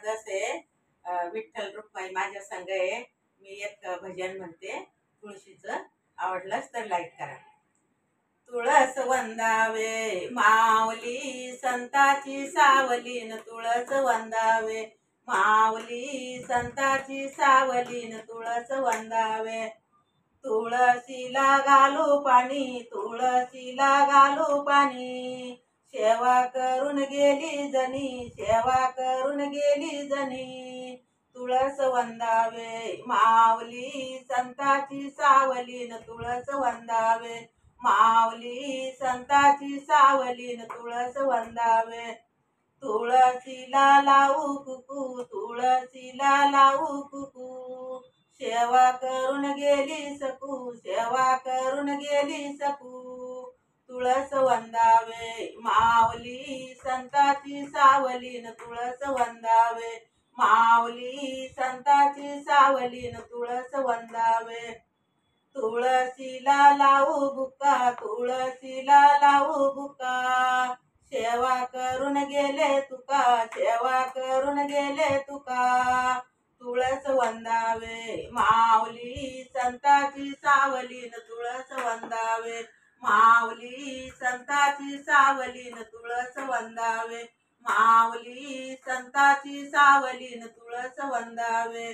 जसे विठ्ठल रुक्माई माझ्या संग आहे. मी एक भजन म्हणते तुळशीचं. आवडलंच तर लाईक करा. तुळस वंदावे माऊली संताची सावलीन, तुळस वंदावे माऊली संताची सावलीन, तुळस वंदावे. तुळशीला घालू पाणी, तुळशीला घालू पाणी, सेवा करून गेली जनी, सेवा करून गेली जनी. तुळस वंदावे माऊली संताची सावलीन, तुळस वंदावे माऊली संताची सावलीन, तुळस वंदावे. तुळशीला लावू कुकू, तुळशीला लावू कुकू, सेवा करून गेली सकू, सेवा करून गेली सकू. तुळस वंदावे माऊली संताची सावलीन, तुळस वंदावे माऊली संताची सावलीन, तुळस वंदावे. तुळशीला लावू बुका, तुळशीला लावू बुका, सेवा करून गेले तुका, सेवा करून गेले तुका. तुळस वंदावे माऊली संताची सावलीन, तुळस वंदावे माऊली संताची सावलीन, तुळस वंदावे माऊली संताची सावलीन, तुळस वंदावे.